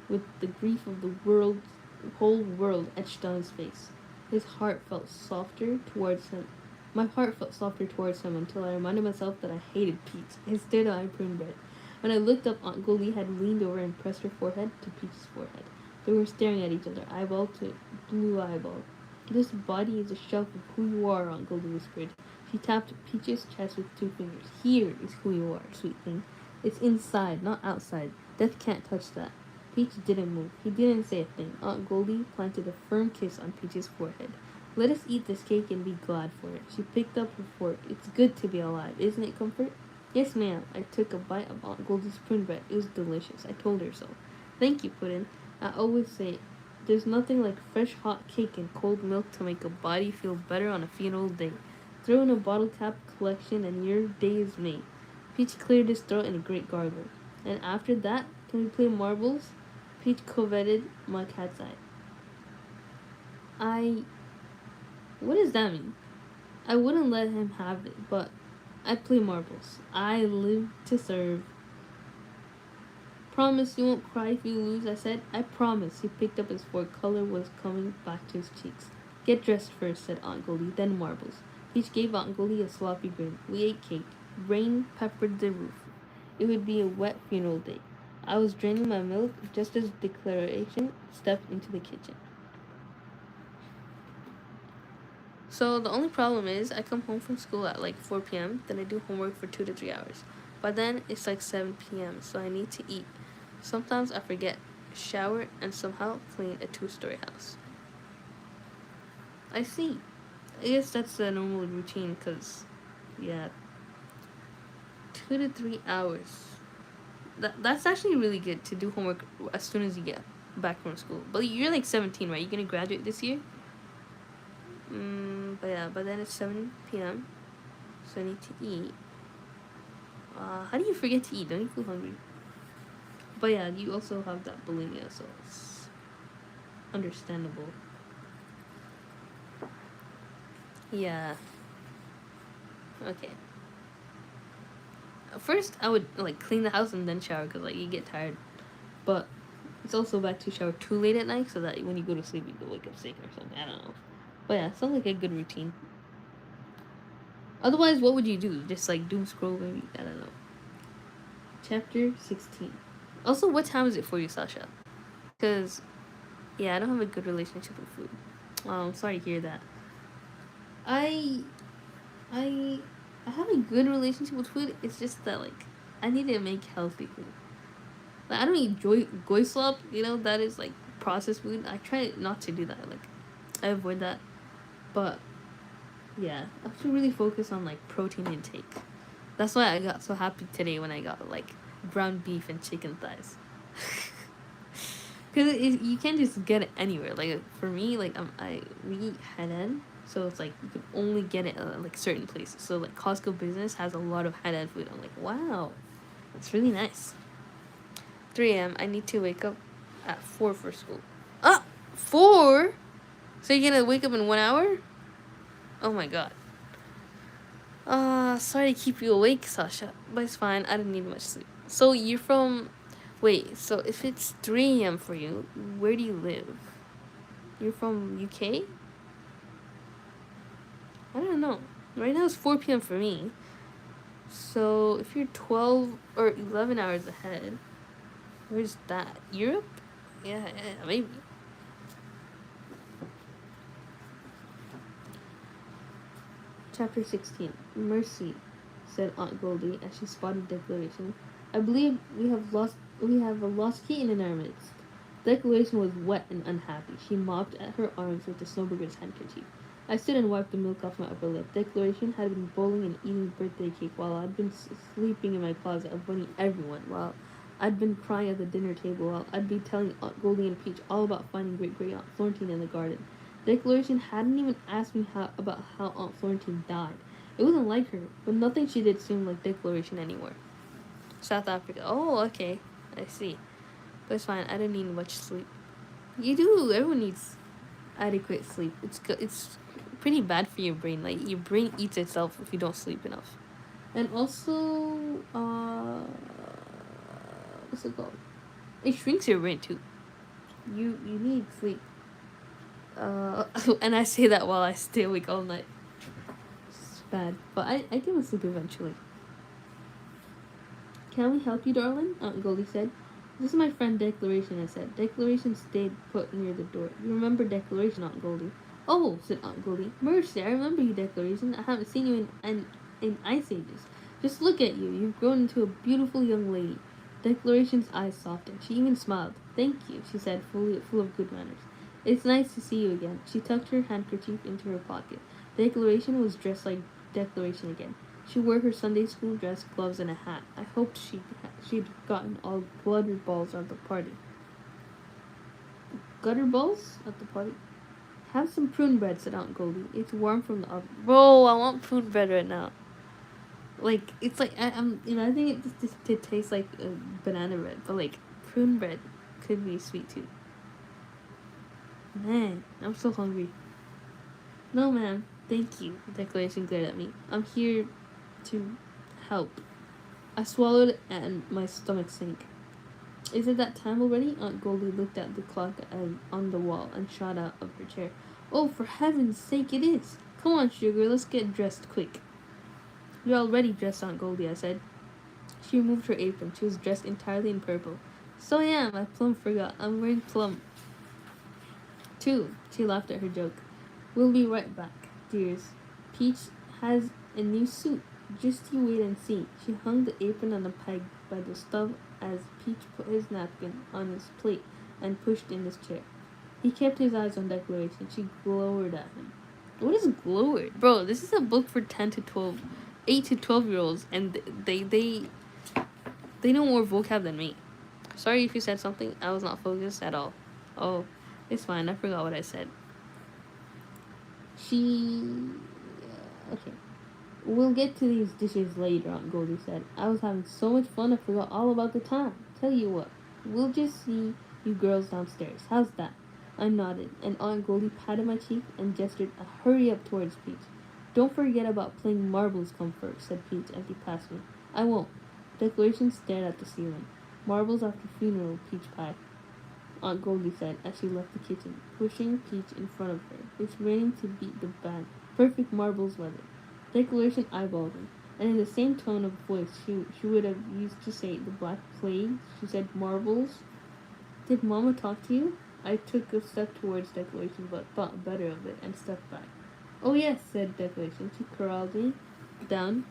with the grief of the whole world etched on his face. His heart felt softer towards him. My heart felt softer towards him until I reminded myself that I hated Peach. Instead, I pruned bread. When I looked up, Aunt Goldie had leaned over and pressed her forehead to Peach's forehead. They were staring at each other, eyeball to blue eyeball. This body is a shelf of who you are, Aunt Goldie whispered. She tapped Peach's chest with 2 fingers. Here is who you are, sweet thing. It's inside, not outside. Death can't touch that. Peach didn't move. He didn't say a thing. Aunt Goldie planted a firm kiss on Peach's forehead. Let us eat this cake and be glad for it. She picked up her fork. It's good to be alive, isn't it, Comfort? Yes, ma'am. I took a bite of Aunt Goldie's prune bread. It was delicious. I told her so. Thank you, Puddin'. I always say there's nothing like fresh hot cake and cold milk to make a body feel better on a funeral day. Throw in a bottle cap collection and your day is made. Peach cleared his throat in a great gargle. And after that, can we play marbles? Peach coveted my cat's eye. What does that mean? I wouldn't let him have it, but I play marbles. I live to serve. Promise you won't cry if you lose, I said. I promise. He picked up his fork. Color was coming back to his cheeks. Get dressed first, said Aunt Goldie, then marbles. Peach gave Aunt Goldie a sloppy grin. We ate cake. Rain peppered the roof. It would be a wet funeral day. I was draining my milk just as Declaration stepped into the kitchen. So the only problem is I come home from school at like 4 p.m. Then I do homework for 2 to 3 hours. By then it's like 7 p.m. So I need to eat. Sometimes I forget, shower, and somehow clean a 2-story house. I see. I guess that's the normal routine because, yeah, 2 to 3 hours. That's actually really good to do homework as soon as you get back from school. But you're like 17, right? You're gonna graduate this year? But yeah, but then it's 7 p.m. So I need to eat. How do you forget to eat? Don't you feel hungry? But yeah, you also have that bulimia, so it's understandable. Yeah. Okay. First, I would like clean the house and then shower because like you get tired. But it's also bad to shower too late at night so that when you go to sleep you will wake up sick or something. I don't know. But yeah, sounds like a good routine. Otherwise, what would you do? Just like doom scroll maybe? I don't know. Chapter 16. Also, what time is it for you, Sasha? Because, yeah, I don't have a good relationship with food. I'm sorry to hear that. I have a good relationship with food. It's just that like I need to make healthy food. Like I don't eat goy slop. You know that is like processed food. I try not to do that. Like I avoid that. But yeah, I have to really focus on like protein intake. That's why I got so happy today when I got like ground beef and chicken thighs. Because you can't just get it anywhere. Like for me, like we eat halal, so it's like you can only get it at like certain places. So like Costco Business has a lot of halal food. I'm like, wow, it's really nice. 3 a.m. I need to wake up at 4 for school. 4? So you're gonna wake up in 1 hour? Oh my god. Sorry to keep you awake, Sasha, but it's fine. I don't need much sleep. So you're from... Wait, so if it's 3 a.m. for you, where do you live? You're from UK? I don't know. Right now it's 4 p.m. for me. So if you're 12 or 11 hours ahead, where's that? Europe? Yeah, maybe. Chapter 16. Mercy, said Aunt Goldie as she spotted Declaration. I believe we have a lost key in our midst. Declaration was wet and unhappy. She mopped at her arms with the Snowburger's handkerchief. I stood and wiped the milk off my upper lip. Declaration had been bowling and eating birthday cake while I'd been sleeping in my closet, avoiding everyone, while I'd been crying at the dinner table, while I'd be telling Aunt Goldie and Peach all about finding great Aunt Florentine in the garden. Declaration hadn't even asked me about how Aunt Florentine died. It wasn't like her, but nothing she did seemed like Declaration anywhere. South Africa. Oh, okay. I see. But it's fine. I didn't need much sleep. You do. Everyone needs adequate sleep. It's pretty bad for your brain. Like, your brain eats itself if you don't sleep enough. And also, what's it called? It shrinks your brain too. You need sleep. And I say that while I stay awake all night. It's bad. But I can sleep eventually. Can we help you, darling? Aunt Goldie said. This is my friend Declaration, I said. Declaration stayed put near the door. You remember Declaration, Aunt Goldie? Oh, said Aunt Goldie. Mercy, I remember you, Declaration. I haven't seen you in ice ages. Just look at you. You've grown into a beautiful young lady. Declaration's eyes softened. She even smiled. Thank you, she said, full of good manners. It's nice to see you again. She tucked her handkerchief into her pocket. Declaration was dressed like Declaration again. She wore her Sunday school dress, gloves, and a hat. I hoped she'd gotten all gutter balls at the party. Gutter balls at the party? Have some prune bread, said Aunt Goldie. It's warm from the oven. Bro, I want prune bread right now. Like, it's like, I think it tastes like banana bread, but like, prune bread could be sweet too. Man, I'm so hungry. No, ma'am. Thank you. Declaration glared at me. I'm here to help. I swallowed and my stomach sank. Is it that time already? Aunt Goldie looked at the clock on the wall and shot out of her chair. Oh, for heaven's sake, it is. Come on, sugar, let's get dressed quick. You're already dressed, Aunt Goldie, I said. She removed her apron. She was dressed entirely in purple. So I am. I plumb forgot. I'm wearing plum, too. She laughed at her joke. We'll be right back, dears. Peach has a new suit. Just you wait and see. She hung the apron on a peg by the stove as Peach put his napkin on his plate and pushed in his chair. He kept his eyes on Declaration. She glowered at him. What is glowered? Bro, this is a book for 8 to 12-year-olds, and they know more vocab than me. Sorry if you said something. I was not focused at all. Oh, it's fine. I forgot what I said. Okay. We'll get to these dishes later, Aunt Goldie said. I was having so much fun I forgot all about the time. Tell you what, we'll just see you girls downstairs. How's that? I nodded, and Aunt Goldie patted my cheek and gestured a hurry up towards Peach. Don't forget about playing marbles come first, said Peach as he passed me. I won't. Declaration stared at the ceiling. Marbles after funeral, peach pie, Aunt Goldie said as she left the kitchen, pushing Peach in front of her. It's raining to beat the band. Perfect marbles weather. Declaration eyeballed him, and in the same tone of voice she would have used to say the Black Plague, she said, marbles. Did Mama talk to you? I took a step towards Declaration, but thought better of it and stepped back. Oh yes, said Declaration. She corralled me down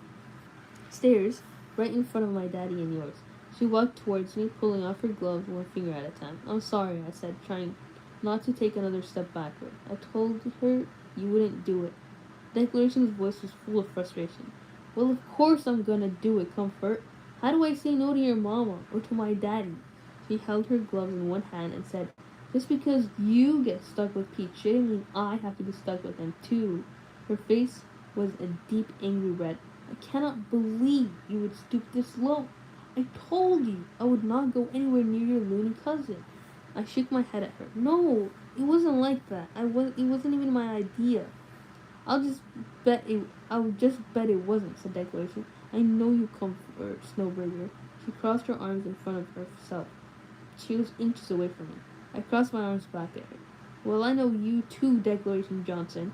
stairs right in front of my daddy and yours. She walked towards me, pulling off her gloves one finger at a time. I'm sorry, I said, trying not to take another step backward. I told her you wouldn't do it. Declaration's voice was full of frustration. Well, of course I'm gonna do it, Comfort. How do I say no to your mama or to my daddy? She held her gloves in one hand and said, just because you get stuck with Pete shouldn't mean I have to be stuck with him too. Her face was a deep angry red. I cannot believe you would stoop this low. I told you I would not go anywhere near your loony cousin. I shook my head at her. No, it wasn't like that. It wasn't even my idea. I'll just bet it wasn't, said Declaration. I know you come for Snowburger. She crossed her arms in front of herself. She was inches away from me. I crossed my arms back at her. Well, I know you too, Declaration Johnson.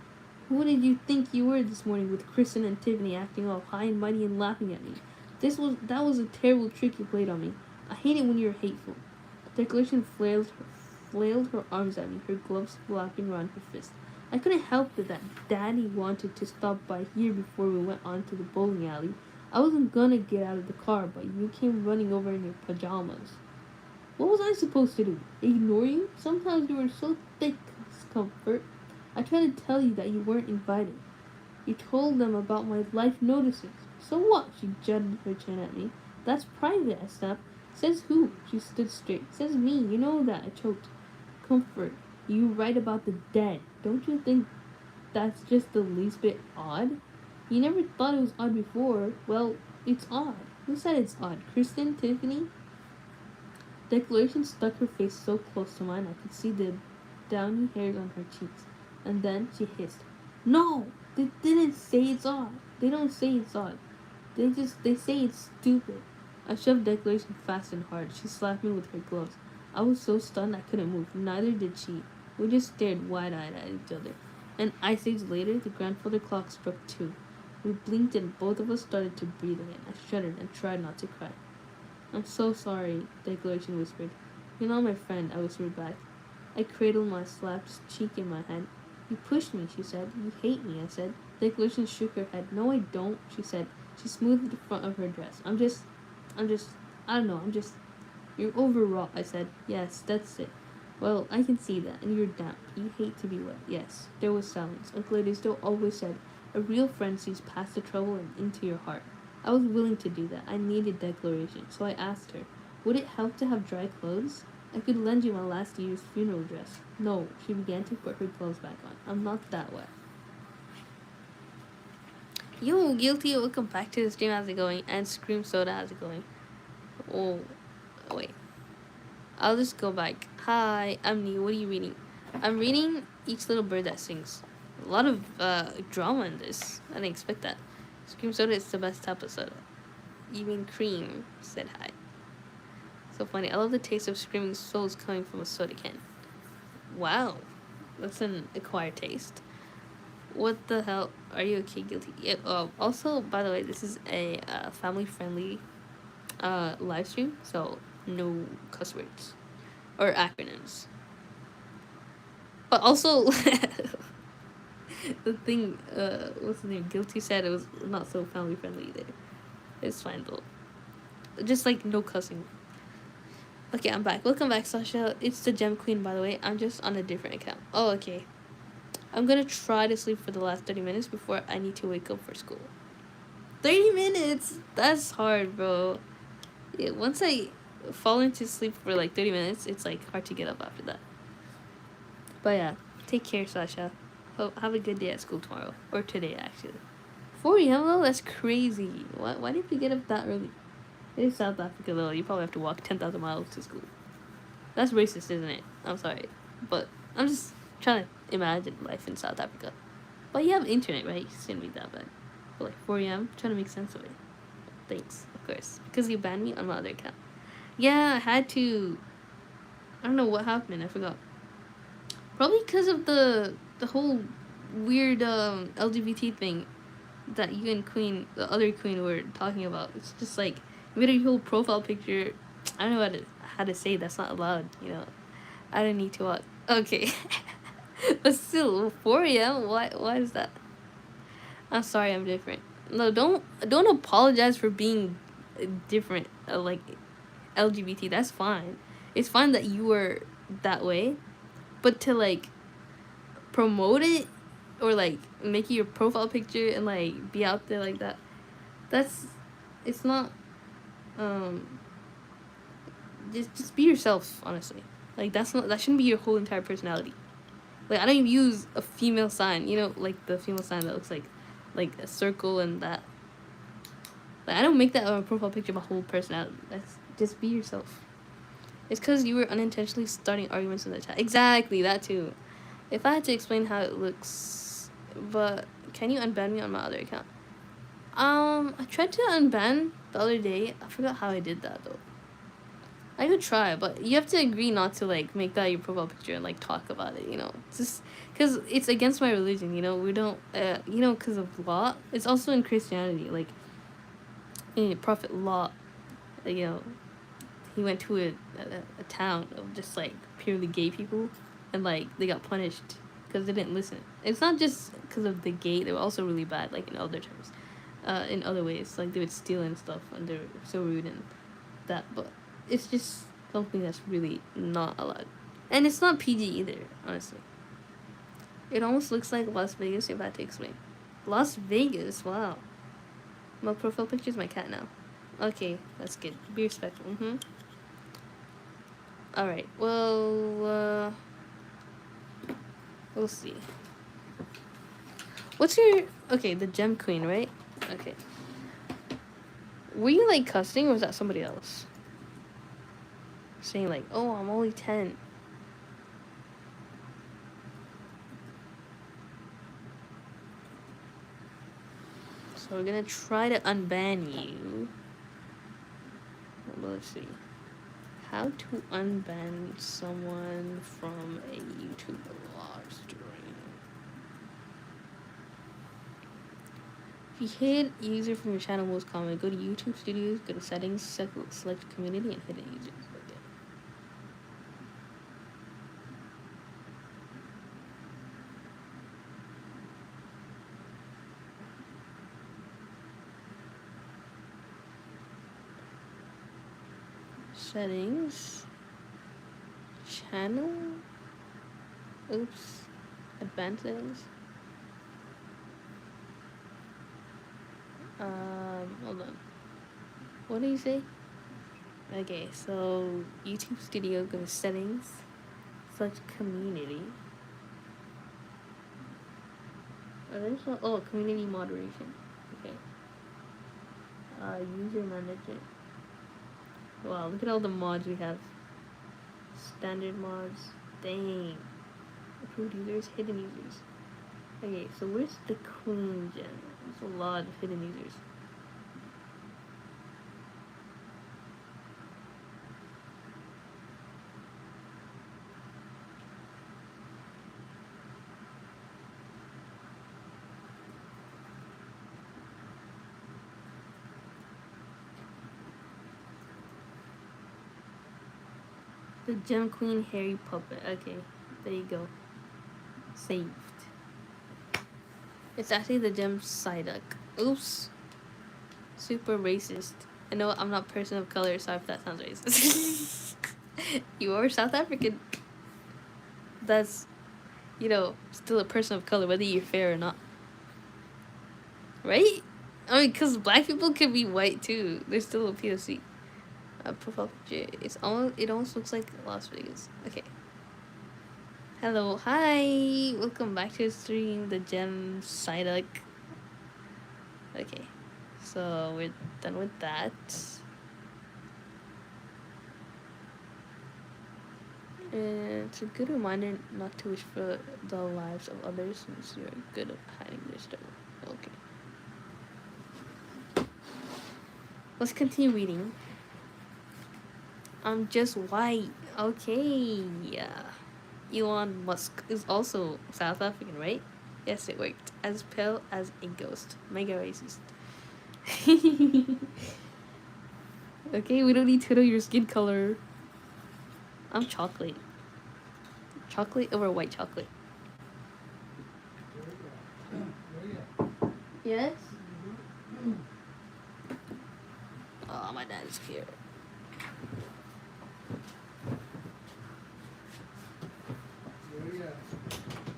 Who did you think you were this morning with Kristen and Tiffany acting all high and mighty and laughing at me? That was a terrible trick you played on me. I hate it when you're hateful. Declaration flailed her arms at me, her gloves flapping around her fist. I couldn't help it that Daddy wanted to stop by here before we went on to the bowling alley. I wasn't gonna get out of the car, but you came running over in your pajamas. What was I supposed to do? Ignore you? Sometimes you were so thick, Comfort. I tried to tell you that you weren't invited. You told them about my life notices. So what? She jutted her chin at me. That's private, I snapped. Says who? She stood straight. Says me. You know that. I choked. Comfort. You write about the dead. Don't you think that's just the least bit odd? You never thought it was odd before. Well, it's odd. Who said it's odd? Kristen? Tiffany? Declaration stuck her face so close to mine I could see the downy hairs on her cheeks. And then she hissed, "No! They didn't say it's odd. They don't say it's odd. They say it's stupid." I shoved Declaration fast and hard. She slapped me with her gloves. I was so stunned I couldn't move. Neither did she. We just stared wide-eyed at each other. An ice age later, the grandfather clock struck 2. We blinked and both of us started to breathe again. I shuddered and tried not to cry. "I'm so sorry," Declaration whispered. "You're not my friend," I whispered back. I cradled my slapped cheek in my hand. "You pushed me," she said. "You hate me," I said. Declaration shook her head. "No, I don't," she said. She smoothed the front of her dress. I don't know, You're overwrought," I said. "Yes, that's it." "Well, I can see that, and you're damp. You hate to be wet." "Yes." There was silence. Uncle Eddie always said, "A real friend sees past the trouble and into your heart." I was willing to do that. I needed Declaration, so I asked her, "Would it help to have dry clothes? I could lend you my last year's funeral dress." "No," she began to put her clothes back on. "I'm not that wet." Yo, Guilty, welcome back to the stream. How's it going? And Scream Soda, how's it going? Oh, wait. I'll just go back. Hi, I'm Nia. What are you reading? I'm reading Each Little Bird That Sings. A lot of drama in this. I didn't expect that. Scream Soda is the best type of soda. You mean cream? Said hi. So funny. I love the taste of screaming souls coming from a soda can. Wow. That's an acquired taste. What the hell? Are you okay, Guilty? Yeah, also, by the way, this is a family-friendly live stream, so no cuss words or acronyms. But also, the thing, what's the name? Guilty said it was not so family-friendly either. It's fine though. Just like no cussing. Okay, I'm back. Welcome back, Sasha. It's the Gem Queen, by the way. I'm just on a different account. Oh, okay. I'm gonna try to sleep for the last 30 minutes before I need to wake up for school. 30 minutes? That's hard, bro. Yeah, once I fall into sleep for like 30 minutes, it's like hard to get up after that. But yeah, take care, Sasha. Have a good day at school tomorrow. Or today, actually. 4 a.m. though? That's crazy. Why did we get up that early? It is South Africa though. You probably have to walk 10,000 miles to school. That's racist, isn't it? I'm sorry. But I'm just trying to imagine life in South Africa. But you have internet, right? It shouldn't be that bad. But like 4 a.m., trying to make sense of it. Thanks, of course. Because you banned me on my other account. Yeah, I had to. I don't know what happened. I forgot. Probably because of the whole weird LGBT thing that you and Queen, the other Queen, were talking about. It's just like, you made a whole profile picture. I don't know how to say that's not allowed, you know. I don't need to watch. Okay. But still, 4 a.m.? Why is that? I'm sorry, I'm different. No, don't apologize for being different, like LGBT. That's fine. It's fine that you were that way, but to like promote it or like make your profile picture and like be out there like that, it's not. Just be yourself, honestly. Like that shouldn't be your whole entire personality. Like I don't even use a female sign, you know, like the female sign that looks like a circle and that. Like I don't make that a profile picture my whole personality. That's just be yourself. It's because you were unintentionally starting arguments in the chat. Exactly, that too. If I had to explain how it looks, but can you unban me on my other account? I tried to unban the other day. I forgot how I did that though. I could try, but you have to agree not to like make that your profile picture and like talk about it. You know, just because it's against my religion. You know, we don't. You know, because of law. It's also in Christianity. Like, in Prophet Lot, you know, he went to a town of just like purely gay people, and like they got punished because they didn't listen. It's not just because of the gay; they were also really bad, like in other terms, in other ways. Like they would steal and stuff, and they're so rude and that. But it's just something that's really not allowed, and it's not PG either. Honestly, it almost looks like Las Vegas if I had to explain. Las Vegas, wow. My profile picture is my cat now. Okay, that's good. Be respectful. Mm-hmm. Alright, well, we'll see. What's your... Okay, the gem queen, right? Okay. Were you, like, cussing, or was that somebody else? Saying, like, oh, I'm only 10. So we're gonna try to unban you. Let's see. How to unban someone from a YouTube live stream. If you hid user from your channel most common, go to YouTube Studios, go to settings, select community, and hidden users. Okay. Settings, channel, oops, advanced settings. Hold on. What do you say? Okay, so YouTube Studio, go to settings, select community. Community moderation. Okay. User manager. Wow, look at all the mods we have. Standard mods. Dang. Approved users, hidden users. Okay, so where's the queen gen? There's a lot of hidden users. The Gem Queen Harry Puppet. Okay, there you go. Saved. It's actually the Gem Psyduck. Oops. Super racist. I know I'm not a person of color, sorry if that sounds racist. You are South African. That's, you know, still a person of color, whether you're fair or not. Right? I mean, because black people can be white too. They're still a POC. Profile picture. It almost looks like Las Vegas. Okay. Hello, hi. Welcome back to the stream. The Gem Psyduck. Okay. So we're done with that. And it's a good reminder not to wish for the lives of others since you're good at hiding their struggle. Okay. Let's continue reading. I'm just white. Okay. Yeah. Elon Musk is also South African, right? Yes, it worked. As pale as a ghost. Mega racist. Okay, we don't need to know your skin color. I'm chocolate. Chocolate over white chocolate. Yes? Oh, my dad is here.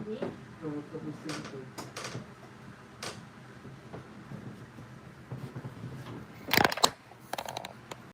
Me?